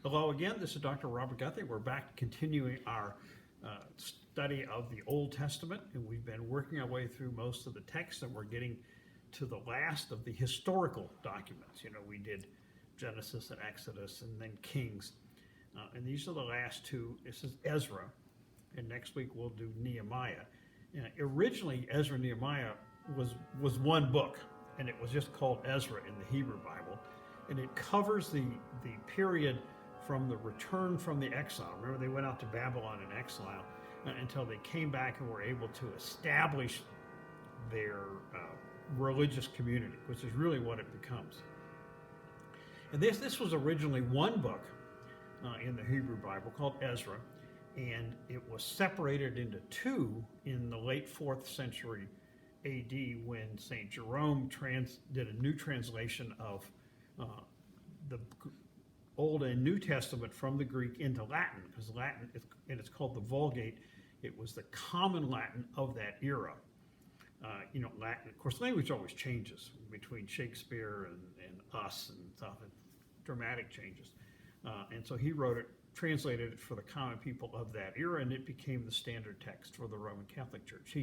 Hello again, this is Dr. Robert Guthrie. We're back continuing our study of the Old Testament, and we've been working our way through most of the text, and we're getting to the last of the historical documents. You know, we did Genesis and Exodus and then Kings, and these are the last two. This is Ezra, and next week we'll do Nehemiah. Originally, Ezra and Nehemiah was one book, and it was just called Ezra in the Hebrew Bible, and it covers the period from the return from the exile. Remember, they went out to Babylon in exile until they came back and were able to establish their religious community, which is really what it becomes. And this was originally one book in the Hebrew Bible called Ezra, and it was separated into two in the late 4th century AD when St. Jerome did a new translation of the Old and New Testament from the Greek into Latin, because Latin, and it's called the Vulgate. It was the common Latin of that era. Latin, of course, language always changes between Shakespeare and us and stuff, and dramatic changes. And so he translated it for the common people of that era, and it became the standard text for the Roman Catholic Church.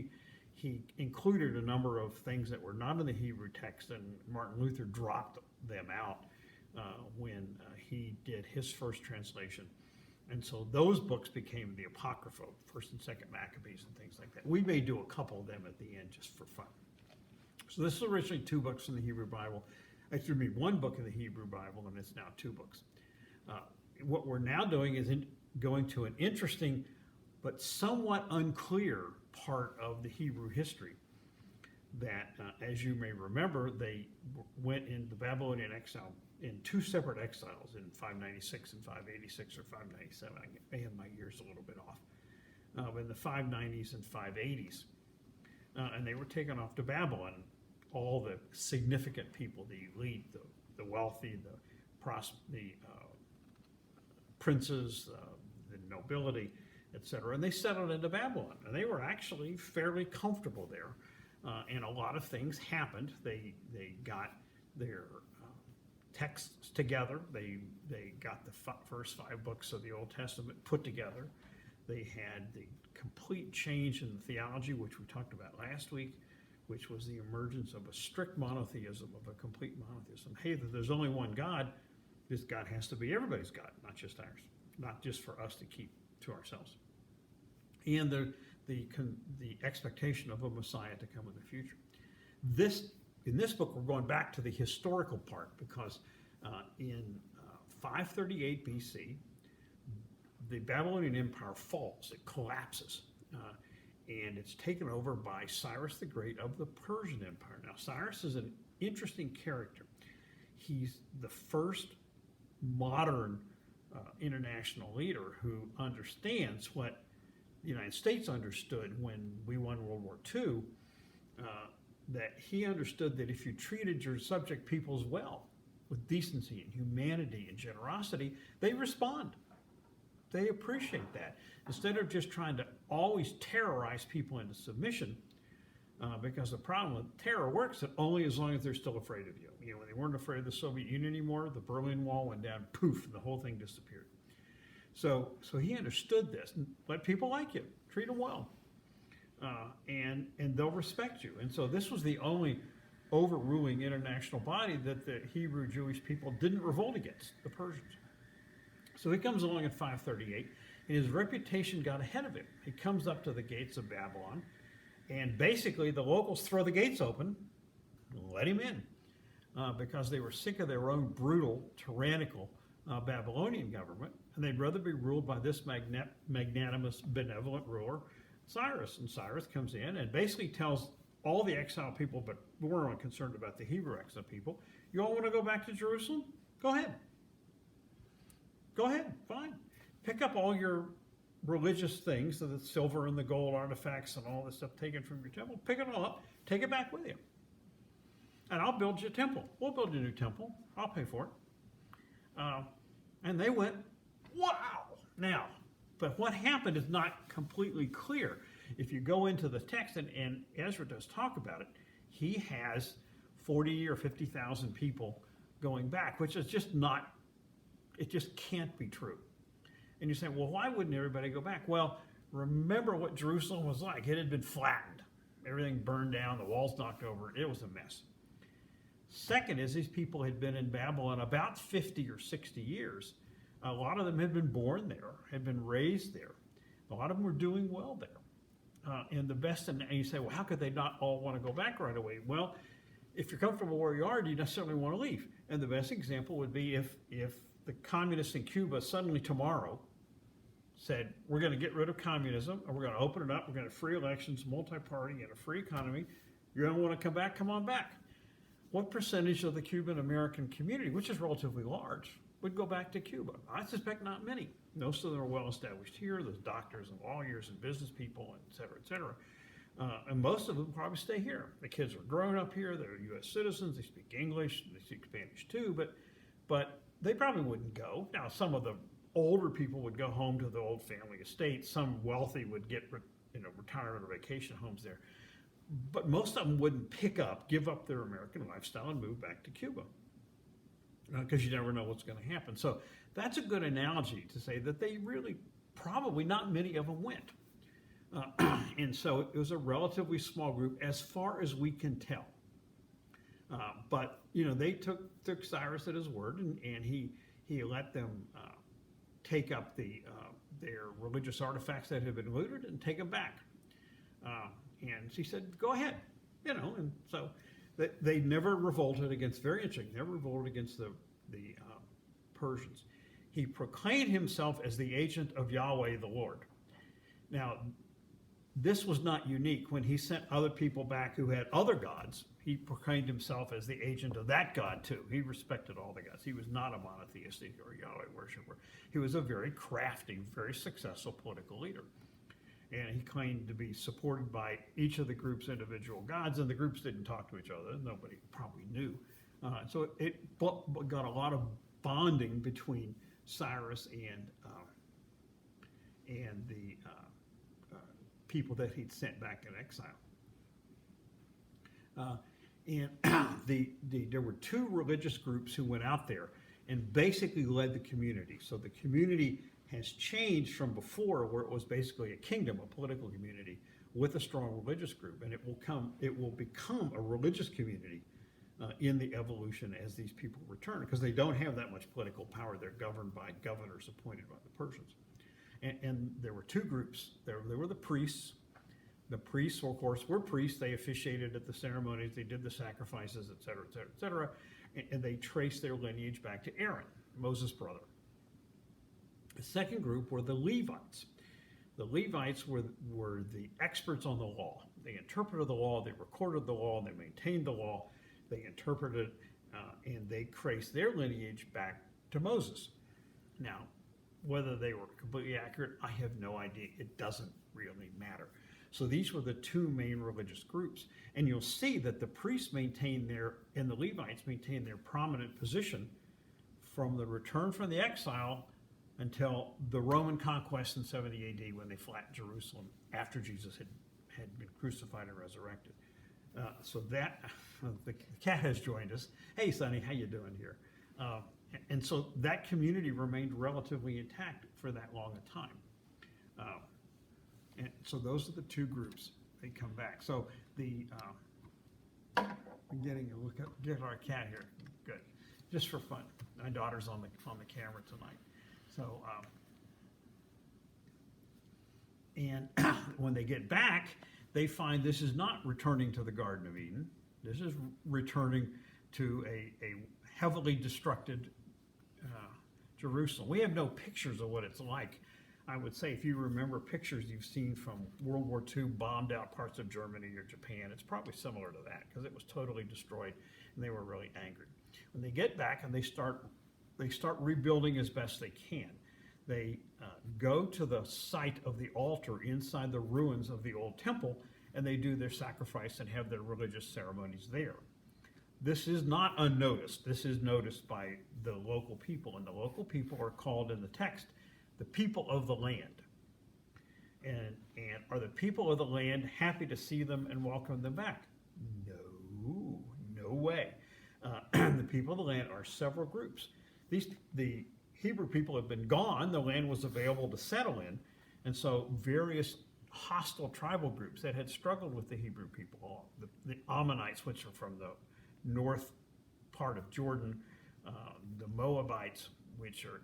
He included a number of things that were not in the Hebrew text, and Martin Luther dropped them out when he did his first translation. And so those books became the Apocrypha, 1st and 2nd Maccabees and things like that. We may do a couple of them at the end just for fun. So this is originally two books in the Hebrew Bible. Actually, one book in the Hebrew Bible, and it's now two books. What we're now doing is going to an interesting but somewhat unclear part of the Hebrew history that, as you may remember, they went into Babylonian exile in two separate exiles in 596 and 586 or 597. I may have my years a little bit off. In the 590s and 580s. And they were taken off to Babylon. All the significant people, the elite, the wealthy, the princes, the nobility, etc. And they settled into Babylon. And they were actually fairly comfortable there. And a lot of things happened. They got their texts together. They got the first 5 books of the Old Testament put together. They had the complete change in theology, which we talked about last week, which was the emergence of a strict monotheism, of a complete monotheism. Hey, there's only one God. This God has to be everybody's God, not just ours, not just for us to keep to ourselves. And the expectation of a Messiah to come in the future. In this book, we're going back to the historical part because in 538 BC, the Babylonian Empire falls, it collapses, and it's taken over by Cyrus the Great of the Persian Empire. Now, Cyrus is an interesting character. He's the first modern international leader who understands what the United States understood when we won World War II, that he understood that if you treated your subject peoples well, with decency and humanity and generosity, they respond. They appreciate that. Instead of just trying to always terrorize people into submission, because the problem with terror works only as long as they're still afraid of you. You know, when they weren't afraid of the Soviet Union anymore, the Berlin Wall went down, poof, and the whole thing disappeared. So he understood this. Let people like you. Treat them well. And they'll respect you. And so this was the only overruling international body that the Hebrew Jewish people didn't revolt against, the Persians. So he comes along in 538, and his reputation got ahead of him. He comes up to the gates of Babylon, and basically the locals throw the gates open and let him in because they were sick of their own brutal, tyrannical Babylonian government, and they'd rather be ruled by this magnanimous, benevolent ruler, Cyrus. And Cyrus comes in and basically tells all the exiled people, but we're only concerned about the Hebrew exiled people, you all want to go back to Jerusalem? Go ahead. Go ahead, fine. Pick up all your religious things, so the silver and the gold artifacts and all this stuff taken from your temple. Pick it all up, take it back with you. And I'll build you a temple. We'll build you a new temple. I'll pay for it. And they went, wow. Now, but what happened is not completely clear. If you go into the text, and Ezra does talk about it, he has 40 or 50,000 people going back, which is just not It just can't be true. And you say, well, why wouldn't everybody go back? Well, remember what Jerusalem was like. It had been flattened. Everything burned down, the walls knocked over. It was a mess. Second is these people had been in Babylon about 50 or 60 years. A lot of them had been born there, had been raised there. A lot of them were doing well there. And the best, and you say, well, how could they not all want to go back right away? Well, if you're comfortable where you are, do you necessarily want to leave? And the best example would be if the communists in Cuba suddenly tomorrow said, we're going to get rid of communism, and we're going to open it up, we're going to have free elections, multi-party, and a free economy. You're going to want to come back, come on back. What percentage of the Cuban-American community, which is relatively large, would go back to Cuba? I suspect not many. Most of them are well established here. There's doctors and lawyers and business people, et cetera, et cetera. And most of them probably stay here. The kids are growing up here. They're U.S. citizens. They speak English. They speak Spanish too. But they probably wouldn't go. Now, some of the older people would go home to the old family estate. Some wealthy would get retirement or vacation homes there. But most of them wouldn't give up their American lifestyle and move back to Cuba, because you never know what's going to happen. So that's a good analogy to say that they really, probably not many of them went. And so it was a relatively small group as far as we can tell. But, they took Cyrus at his word, and he let them take up their religious artifacts that had been looted and take them back. And he said, go ahead, and so they never revolted against, very interesting, never revolted against the Persians. He proclaimed himself as the agent of Yahweh the Lord. Now, this was not unique. When he sent other people back who had other gods, he proclaimed himself as the agent of that God too. He respected all the gods. He was not a monotheistic or Yahweh worshiper. He was a very crafty, very successful political leader. And he claimed to be supported by each of the group's individual gods, and the groups didn't talk to each other. Nobody probably knew. So it got a lot of bonding between Cyrus and the people that he'd sent back in exile. And there were two religious groups who went out there and basically led the community. So the community has changed from before, where it was basically a kingdom, a political community, with a strong religious group, and it will become a religious community in the evolution as these people return, because they don't have that much political power. They're governed by governors appointed by the Persians. And there were two groups. There were the priests. The priests, of course, were priests. They officiated at the ceremonies. They did the sacrifices, et cetera, et cetera, et cetera. And they traced their lineage back to Aaron, Moses' brother. The second group were the Levites. The Levites were the experts on the law. They interpreted the law, they recorded the law, they maintained the law, they interpreted, and they traced their lineage back to Moses. Now, whether they were completely accurate, I have no idea. It doesn't really matter. So these were the two main religious groups. And you'll see that the priests and the Levites maintained their prominent position from the return from the exile until the Roman conquest in 70 AD, when they flattened Jerusalem after Jesus had been crucified and resurrected. So that, the cat has joined us. Hey, Sonny, how you doing here? And so that community remained relatively intact for that long a time. And so those are the two groups. They come back. So I'm getting a look at our cat here. Good, just for fun. My daughter's on the camera tonight. So, and when they get back, they find this is not returning to the Garden of Eden. This is returning to a heavily destructed Jerusalem. We have no pictures of what it's like. I would say, if you remember pictures you've seen from World War II, bombed out parts of Germany or Japan, it's probably similar to that, because it was totally destroyed and they were really angry. When they get back and they start rebuilding as best they can, they go to the site of the altar inside the ruins of the old temple, and they do their sacrifice and have their religious ceremonies there. This is not unnoticed. This is noticed by the local people, and the local people are called in the text the people of the land. And are the people of the land happy to see them and welcome them back? No way. The people of the land are several groups. The Hebrew people had been gone, the land was available to settle in. And so various hostile tribal groups that had struggled with the Hebrew people, the Ammonites, which are from the north part of Jordan, the Moabites, which are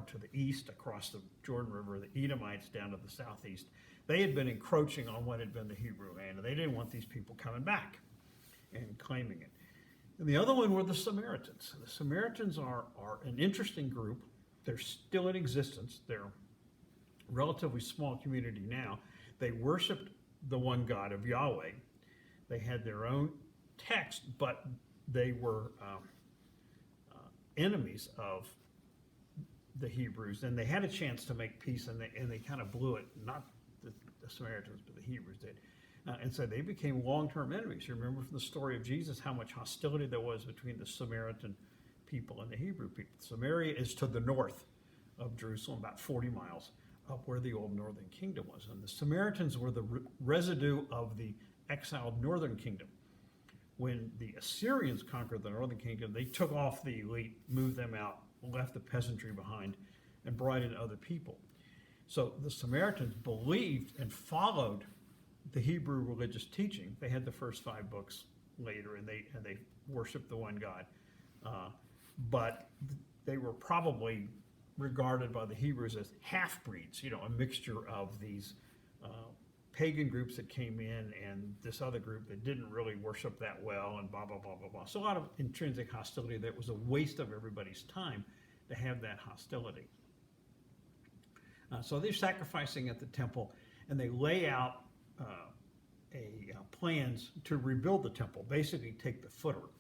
to the east across the Jordan River, the Edomites down to the southeast. They had been encroaching on what had been the Hebrew land, and they didn't want these people coming back and claiming it. And the other one were the Samaritans. The Samaritans are an interesting group. They're still in existence. They're a relatively small community now. They worshiped the one God of Yahweh. They had their own text, but they were enemies of the Hebrews, and they had a chance to make peace, and they kind of blew it. Not the Samaritans, but the Hebrews did. And so they became long-term enemies. You remember from the story of Jesus how much hostility there was between the Samaritan people and the Hebrew people. Samaria is to the north of Jerusalem, about 40 miles up where the old northern kingdom was. And the Samaritans were the residue of the exiled northern kingdom. When the Assyrians conquered the northern kingdom, they took off the elite, moved them out, left the peasantry behind, and brought in other people. So the Samaritans believed and followed the Hebrew religious teaching. They had the first 5 books later, and they worshiped the one God. But they were probably regarded by the Hebrews as half-breeds, a mixture of these pagan groups that came in and this other group that didn't really worship that well, and blah, blah, blah, blah, blah. So a lot of intrinsic hostility. That was a waste of everybody's time to have that hostility. So they're sacrificing at the temple, and they lay out plans to rebuild the temple, basically take the footer.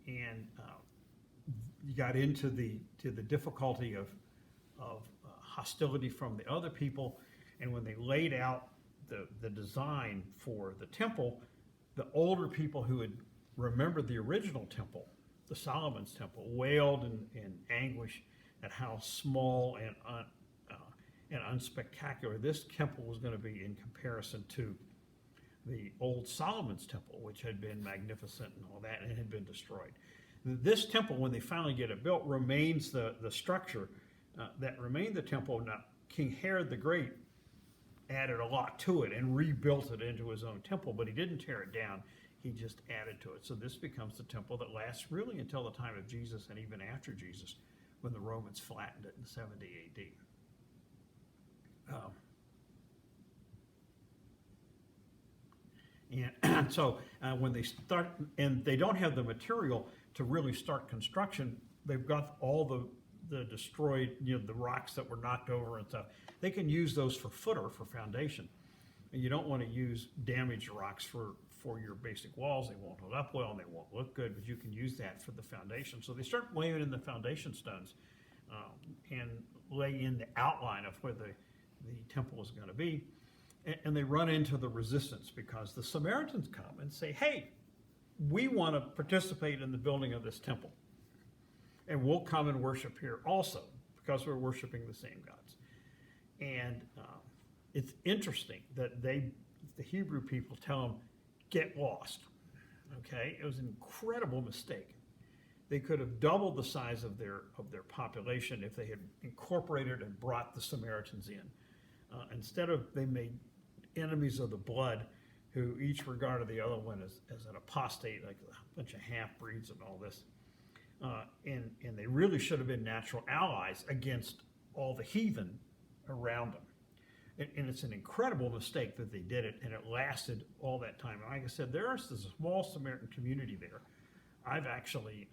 You got into the difficulty of hostility from the other people, and when they laid out the design for the temple, the older people who had remembered the original temple, the Solomon's temple, wailed in anguish at how small and unspectacular this temple was going to be in comparison to the old Solomon's temple, which had been magnificent and all that, and had been destroyed. This temple, when they finally get it built, remains the structure that remained the temple. Now, King Herod the Great added a lot to it and rebuilt it into his own temple, but he didn't tear it down. He just added to it. So this becomes the temple that lasts really until the time of Jesus, and even after Jesus, when the Romans flattened it in 70 AD. And so when they start, and they don't have the material to really start construction, they've got all the destroyed, the rocks that were knocked over and stuff. They can use those for footer, for foundation. And you don't want to use damaged rocks for your basic walls. They won't hold up well and they won't look good, but you can use that for the foundation. So they start laying in the foundation stones and lay in the outline of where the temple is going to be. And they run into the resistance because the Samaritans come and say, hey, we want to participate in the building of this temple. And we'll come and worship here also because we're worshiping the same gods. And it's interesting that the Hebrew people tell them, get lost. Okay? It was an incredible mistake. They could have doubled the size of their population if they had incorporated and brought the Samaritans in. Instead of, they made enemies of the blood who each regarded the other one as an apostate, like a bunch of half-breeds and all this. And they really should have been natural allies against all the heathen around them. And it's an incredible mistake that they did it, and it lasted all that time. And like I said, there's a small Samaritan community there. I've actually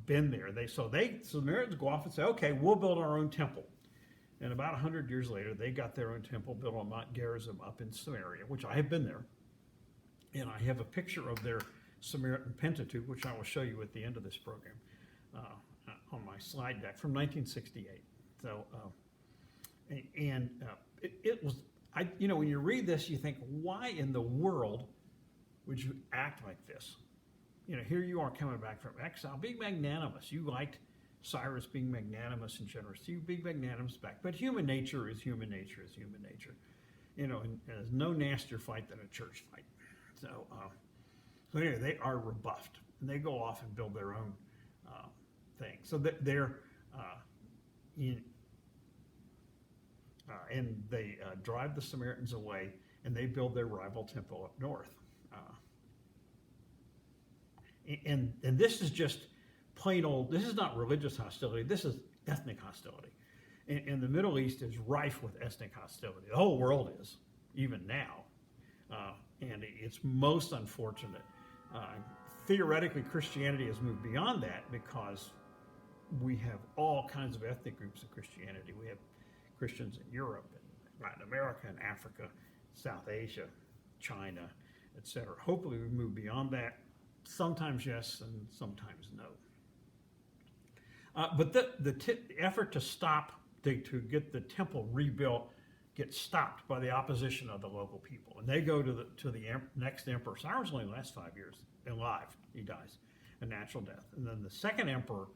been there. Samaritans go off and say, okay, we'll build our own temple. And about 100 years later, they got their own temple built on Mount Gerizim up in Samaria, which I have been there. And I have a picture of their Samaritan Pentateuch, which I will show you at the end of this program on my slide deck from 1968. So, it was, when you read this, you think, why in the world would you act like this? Here you are coming back from exile, being magnanimous. You liked Cyrus being magnanimous and generous. You be magnanimous back. But human nature is human nature is human nature. And there's no nastier fight than a church fight. So anyway, they are rebuffed. And they go off and build their own thing. So they're in, and they drive the Samaritans away, and they build their rival temple up north. And this is just plain old. This is not religious hostility. This is ethnic hostility. And the Middle East is rife with ethnic hostility. The whole world is, even now. And it's most unfortunate. Theoretically, Christianity has moved beyond that because we have all kinds of ethnic groups of Christianity. We have Christians in Europe and Latin America and Africa, South Asia, China, etc. Hopefully we move beyond that. Sometimes yes and sometimes no. But the effort to stop, to get the temple rebuilt, gets stopped by the opposition of the local people. And they go to the next emperor. Cyrus only lasts 5 years alive. He dies a natural death. And then the second emperor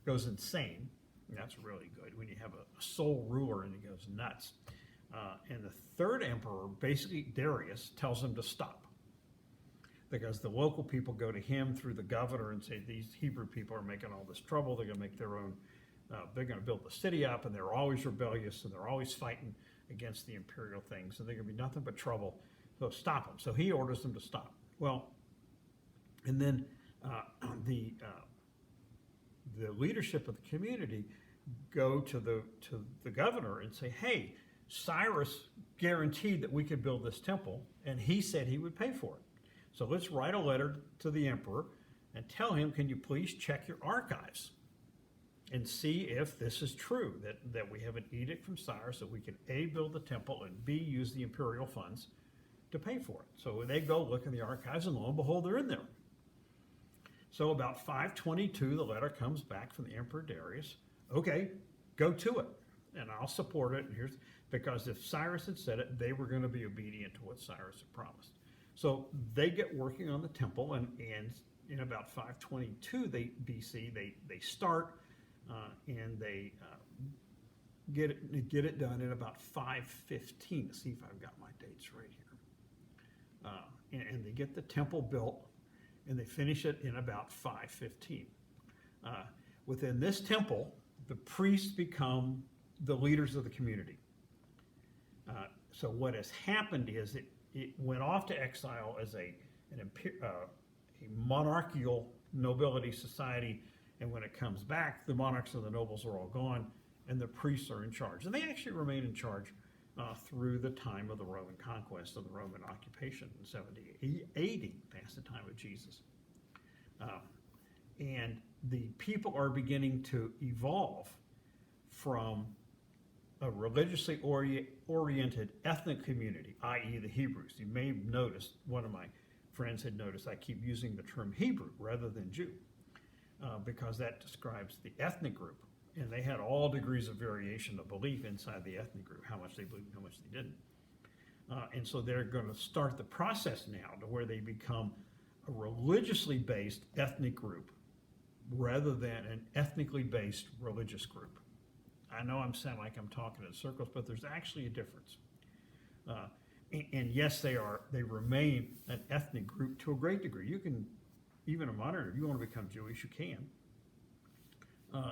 goes insane. And that's really good when you have a sole ruler and he goes nuts. And the third emperor, basically Darius, tells him to stop. Because the local people go to him through the governor and say, these Hebrew people are making all this trouble. They're going to make their own, they're going to build the city up, and they're always rebellious, and they're always fighting against the imperial things, and they're going to be nothing but trouble. So stop them. So he orders them to stop. Well, and then the leadership of the community go to the governor and say, hey, Cyrus guaranteed that we could build this temple, and he said he would pay for it. So let's write a letter to the emperor and tell him, can you please check your archives and see if this is true, that we have an edict from Cyrus that we can A, build the temple, and B, use the imperial funds to pay for it. So they go look in the archives, and lo and behold, they're in there. So about 522, the letter comes back from the Emperor Darius. Okay, go to it, and I'll support it. And here's because if Cyrus had said it, they were going to be obedient to what Cyrus had promised. So they get working on the temple, and in about 522 BC, they start and they get it done in about 515. Let's see if I've got my dates right here. And they get the temple built, and they finish it in about 515. Within this temple, the priests become the leaders of the community. So what has happened is it went off to exile as a monarchical nobility society, and when it comes back, the monarchs and the nobles are all gone, and the priests are in charge. And they actually remain in charge through the time of the Roman conquest and the Roman occupation in 70 AD, past the time of Jesus. And the people are beginning to evolve from a religiously oriented ethnic community, i.e. the Hebrews. You may have noticed, one of my friends had noticed, I keep using the term Hebrew rather than Jew, because that describes the ethnic group. And they had all degrees of variation of belief inside the ethnic group, how much they believed and how much they didn't. And so they're going to start the process now to where they become a religiously based ethnic group rather than an ethnically based religious group. I know I'm sounding like I'm talking in circles, but there's actually a difference. And yes, they remain an ethnic group to a great degree. You can, even a modern, if you want to become Jewish, you can.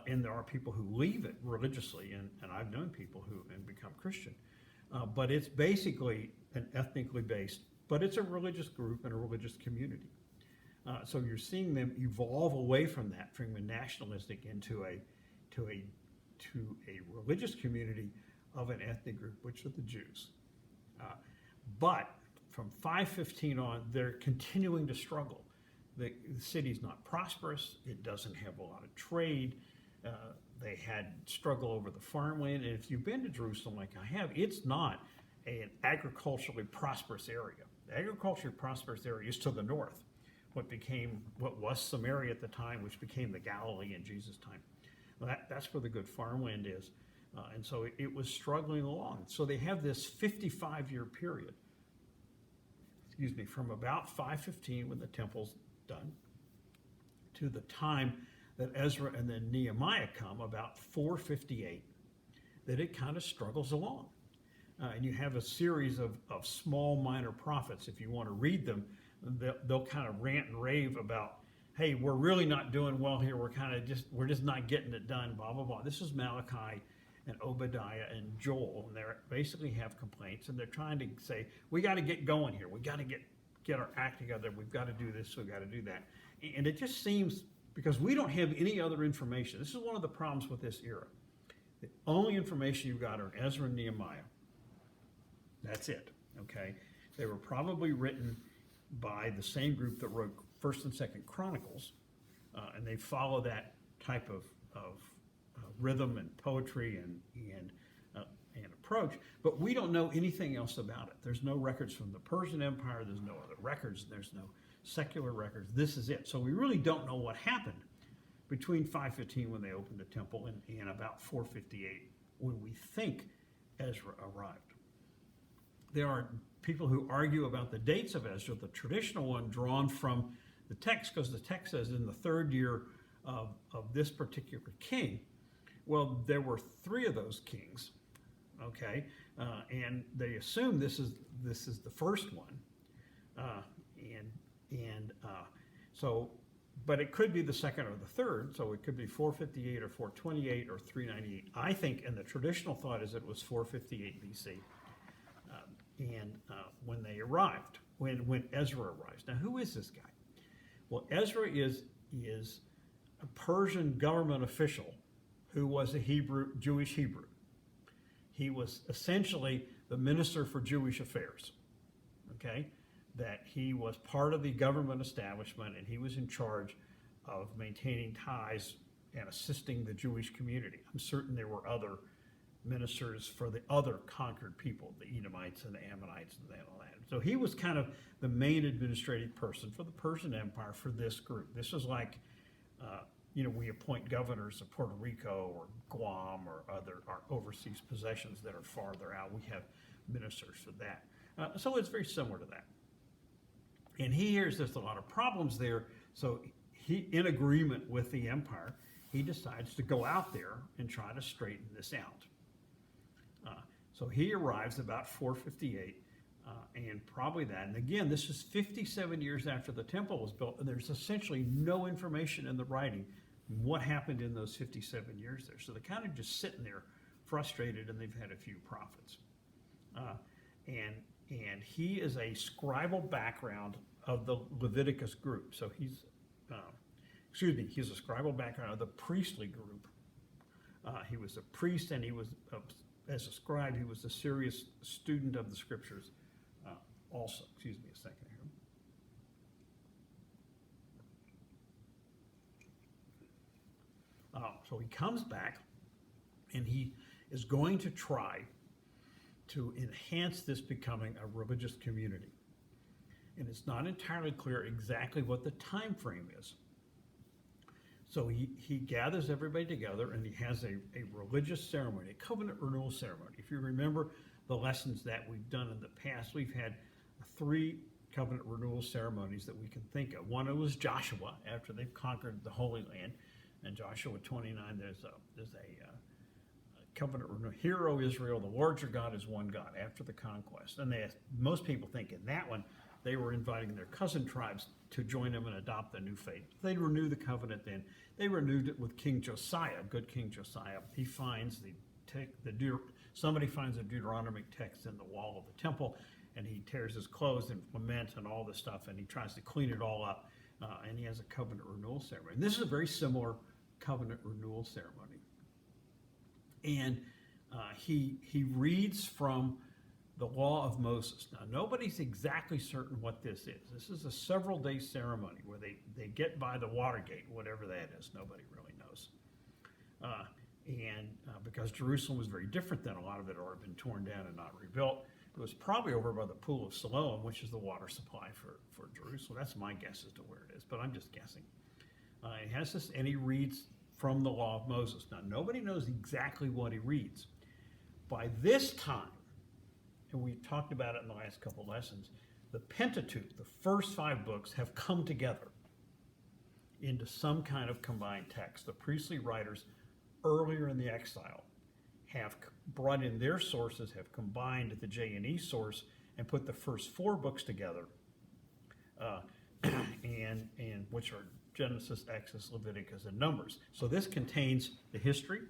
And there are people who leave it religiously, and I've known people who and become Christian. But it's basically an ethnically based, but it's a religious group and a religious community. So you're seeing them evolve away from that, from a nationalistic into a religious community of an ethnic group, which are the Jews. But from 515 on, they're continuing to struggle. The city's not prosperous. It doesn't have a lot of trade. They had struggle over the farmland. And if you've been to Jerusalem like I have, it's not an agriculturally prosperous area. The agriculturally prosperous area is to the north, what was Samaria at the time, which became the Galilee in Jesus' time. Well, that's where the good farmland is. And so it was struggling along. So they have this 55-year period, from about 515 when the temple's done to the time that Ezra and then Nehemiah come, about 458, that it kind of struggles along. And you have a series of small minor prophets. If you want to read them, they'll kind of rant and rave about hey, we're really not doing well here. We're just not getting it done, blah, blah, blah. This is Malachi and Obadiah and Joel, and they basically have complaints, and they're trying to say, we got to get going here. We got to get our act together. We've got to do this, we've got to do that. And it just seems, because we don't have any other information. This is one of the problems with this era. The only information you've got are Ezra and Nehemiah. That's it, okay? They were probably written by the same group that wrote 1st and 2nd Chronicles, and they follow that type of rhythm and poetry and approach, but we don't know anything else about it. There's no records from the Persian Empire, there's no other records, there's no secular records. This is it. So we really don't know what happened between 515 when they opened the temple and about 458 when we think Ezra arrived. There are people who argue about the dates of Ezra, the traditional one drawn from the text, because the text says in the 3rd year of this particular king. Well, there were 3 of those kings, okay, and they assume this is the first one, so, but it could be the 2nd or the 3rd, so it could be 458 or 428 or 398. I think, and the traditional thought is it was 458 BC. When they arrived, when Ezra arrives. Now, who is this guy? Well, Ezra is a Persian government official who was a Jewish Hebrew. He was essentially the minister for Jewish affairs, okay? That he was part of the government establishment, and he was in charge of maintaining ties and assisting the Jewish community. I'm certain there were other ministers for the other conquered people, the Edomites and the Ammonites and all that. So he was kind of the main administrative person for the Persian Empire for this group. This is like, we appoint governors of Puerto Rico or Guam or other our overseas possessions that are farther out. We have ministers for that. So it's very similar to that. And he hears there's a lot of problems there, so he, in agreement with the empire, he decides to go out there and try to straighten this out. So he arrives about 458, and probably that. And again, this is 57 years after the temple was built, and there's essentially no information in the writing what happened in those 57 years there. So they're kind of just sitting there frustrated, and they've had a few prophets. And he is a scribal background of the Leviticus group. So he's a scribal background of the priestly group. He was a priest, and he was, as a scribe, he was a serious student of the scriptures also. Excuse me a second here. So he comes back, and he is going to try to enhance this becoming a religious community. And it's not entirely clear exactly what the time frame is. So he gathers everybody together, and he has a religious ceremony, a covenant renewal ceremony. If you remember the lessons that we've done in the past, we've had 3 covenant renewal ceremonies that we can think of. One, it was Joshua after they've conquered the Holy Land. In Joshua 29, there's a covenant renewal. Hear, O Israel, the Lord your God is one God after the conquest. And most people think in that one, they were inviting their cousin tribes to join them and adopt the new faith. They'd renew the covenant then. They renewed it with King Josiah, good King Josiah. He finds somebody finds a Deuteronomic text in the wall of the temple, and he tears his clothes and lament and all this stuff, and he tries to clean it all up, and he has a covenant renewal ceremony. And this is a very similar covenant renewal ceremony. And he reads from the law of Moses. Now, nobody's exactly certain what this is. This is a several-day ceremony where they get by the Watergate, whatever that is. Nobody really knows. Because Jerusalem was very different then, a lot of it had already been torn down and not rebuilt. It was probably over by the Pool of Siloam, which is the water supply for Jerusalem. That's my guess as to where it is, but I'm just guessing. He has this, and he reads from the law of Moses. Now, nobody knows exactly what he reads. By this time, and we talked about it in the last couple lessons, the Pentateuch, the first 5 books, have come together into some kind of combined text. The priestly writers earlier in the exile have brought in their sources, have combined the J&E source, and put the first 4 books together, and which are Genesis, Exodus, Leviticus, and Numbers. So this contains the history,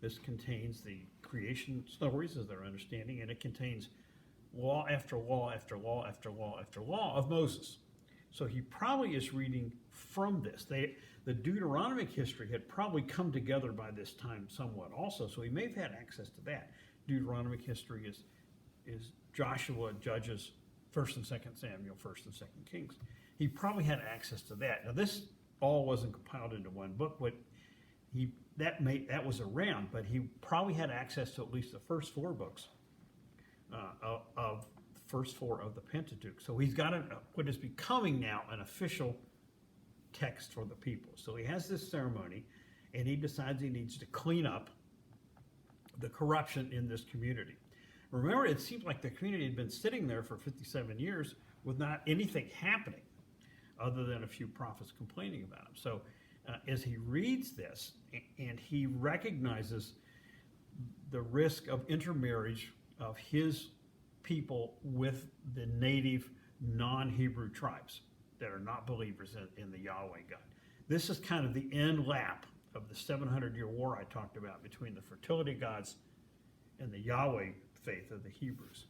this contains the creation stories as they're understanding, and it contains law after law after law after law after law of Moses. So he probably is reading from this. The Deuteronomic history had probably come together by this time somewhat also, so he may have had access to that. Deuteronomic history is Joshua, Judges, 1st and 2nd Samuel, 1st and 2nd Kings. He probably had access to that. Now this all wasn't compiled into one book, but that was around, but he probably had access to at least the first four books of the first four of the Pentateuch. So he's got what is becoming now an official text for the people. So he has this ceremony, and he decides he needs to clean up the corruption in this community. Remember, it seems like the community had been sitting there for 57 years with not anything happening other than a few prophets complaining about him. So as he reads this, and he recognizes the risk of intermarriage of his people with the native non-Hebrew tribes that are not believers in the Yahweh God. This is kind of the end lap of the 700-year war I talked about between the fertility gods and the Yahweh faith of the Hebrews.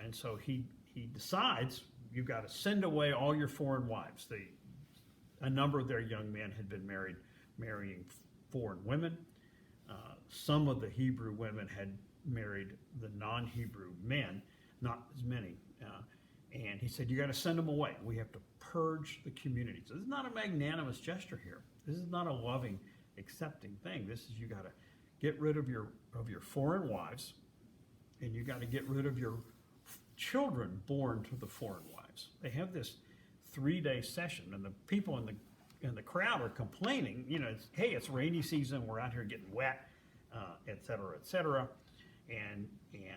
And so he decides, you've got to send away all your foreign wives. A number of their young men had been marrying foreign women. Some of the Hebrew women had married the non-Hebrew men, not as many. And he said, you got to send them away. We have to purge the community. So this is not a magnanimous gesture here. This is not a loving, accepting thing. This is, you got to get rid of your foreign wives, and you got to get rid of your children born to the foreign wives. They have this 3-day session, and the people in the crowd are complaining. Hey, it's rainy season. We're out here getting wet, et cetera, et cetera. And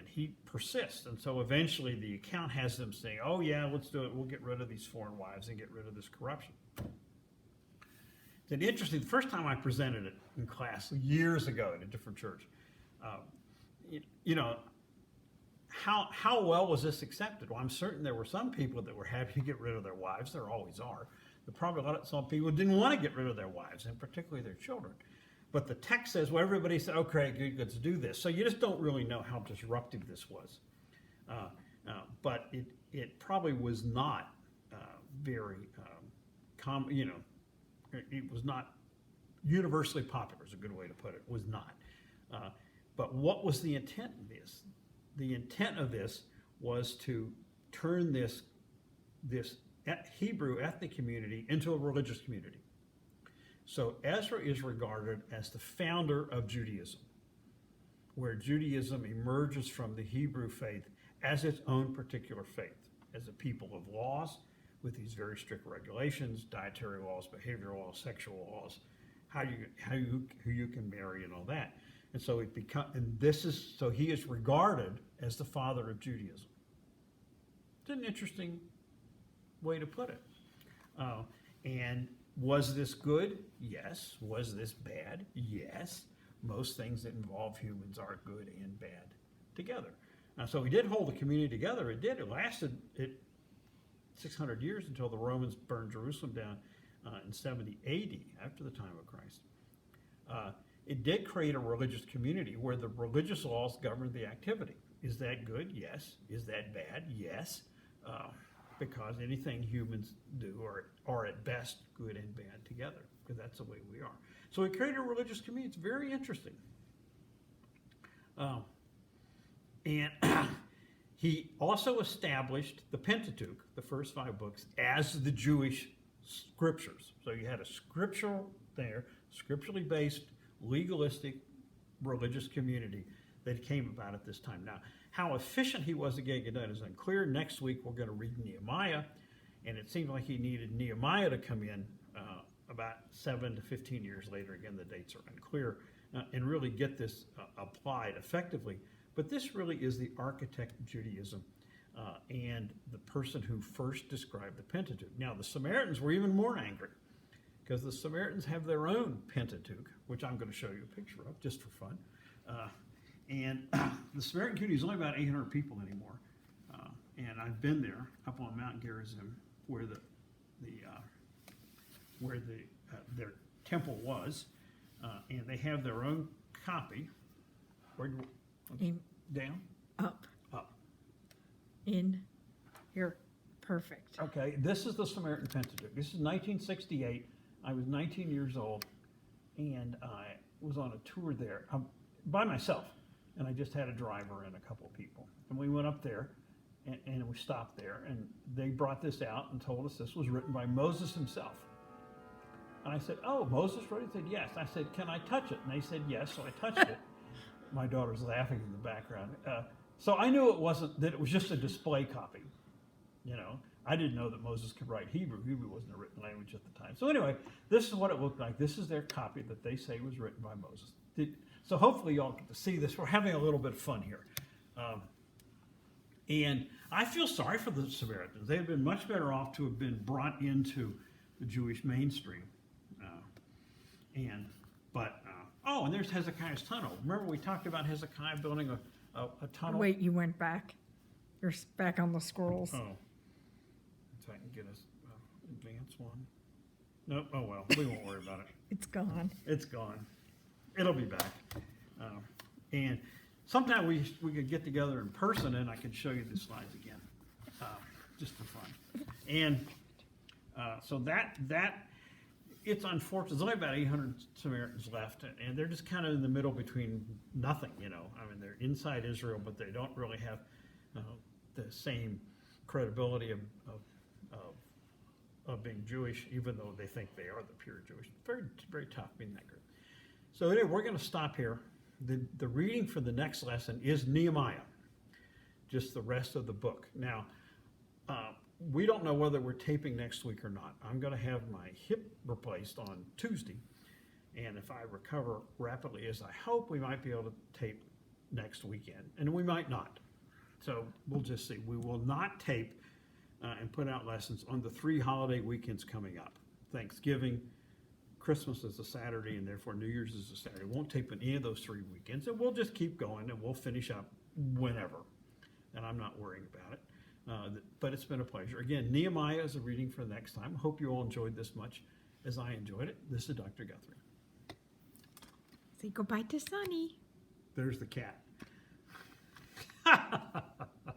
he persists. And so eventually the account has them saying, oh yeah, let's do it. We'll get rid of these foreign wives and get rid of this corruption. It's interesting. The first time I presented it in class years ago at a different church, how well was this accepted? Well, I'm certain there were some people that were happy to get rid of their wives. There always are. But probably some people didn't want to get rid of their wives, and particularly their children. But the text says, well, everybody said, okay, good, let's do this. So you just don't really know how disruptive this was. But it probably was not very common, it was not universally popular is a good way to put it. It was not. But what was the intent of this? The intent of this was to turn this Hebrew ethnic community into a religious community. So Ezra is regarded as the founder of Judaism, where Judaism emerges from the Hebrew faith as its own particular faith, as a people of laws with these very strict regulations, dietary laws, behavioral laws, sexual laws, who you can marry and all that. And so he is regarded as the father of Judaism. It's an interesting way to put it. And was this good? Yes. Was this bad? Yes. Most things that involve humans are good and bad together. So he did hold the community together. It did. It lasted 600 years until the Romans burned Jerusalem down in 70 AD, after the time of Christ. It did create a religious community where the religious laws governed the activity. Is that good? Yes. Is that bad? Yes. Because anything humans do are at best good and bad together, because that's the way we are. So he created a religious community. It's very interesting. And he also established the Pentateuch, the first 5 books, as the Jewish scriptures. So you had a scriptural there, scripturally based, legalistic, religious community that came about at this time. Now, how efficient he was at getting it done is unclear. Next week we're going to read Nehemiah, and it seemed like he needed Nehemiah to come in about 7 to 15 years later. Again, the dates are unclear, and really get this applied effectively. But this really is the architect of Judaism and the person who first described the Pentateuch. Now, the Samaritans were even more angry, because the Samaritans have their own Pentateuch, which I'm going to show you a picture of just for fun. And the Samaritan community is only about 800 people anymore. And I've been there up on Mount Gerizim, where the where their temple was, and they have their own copy. Where do In, down? up, Up. in, here, perfect. Okay, this is the Samaritan Pentateuch. This is 1968. I was 19 years old, and I was on a tour there by myself, and I just had a driver and a couple of people. And we went up there, and we stopped there, and they brought this out and told us this was written by Moses himself. And I said, "Oh, Moses wrote it?" He said, "Yes." I said, "Can I touch it?" And they said, "Yes." So I touched it. My daughter's laughing in the background. So I knew that it was just a display copy. You know, I didn't know that Moses could write Hebrew. Hebrew wasn't a written language at the time. So anyway, this is what it looked like. This is their copy that they say was written by Moses. So hopefully y'all get to see this. We're having a little bit of fun here. And I feel sorry for the Samaritans. They had been much better off to have been brought into the Jewish mainstream. And there's Hezekiah's tunnel. Remember we talked about Hezekiah building a tunnel? Wait, you went back. You're back on the scrolls. Oh. So I can get us advance one. Nope. Oh well, we won't worry about it. It's gone. It's gone. It'll be back. And sometime we could get together in person and I can show you the slides again, just for fun. And so that it's unfortunate. There's only about 800 Samaritans left, and they're just kind of in the middle between nothing. You know, I mean, they're inside Israel, but they don't really have the same credibility of being Jewish, even though they think they are the pure Jewish. Very, very tough being that group. So anyway, we're going to stop here. The reading for the next lesson is Nehemiah, just the rest of the book. Now, we don't know whether we're taping next week or not. I'm going to have my hip replaced on Tuesday, and if I recover rapidly as I hope, we might be able to tape next weekend, and we might not. So we'll just see. We will not tape and put out lessons on the 3 holiday weekends coming up. Thanksgiving, Christmas is a Saturday, and therefore New Year's is a Saturday. We won't tape on any of those 3 weekends, and we'll just keep going, and we'll finish up whenever. And I'm not worrying about it. But it's been a pleasure. Again, Nehemiah is a reading for the next time. I hope you all enjoyed this much as I enjoyed it. This is Dr. Guthrie. Say goodbye to Sonny. There's the cat.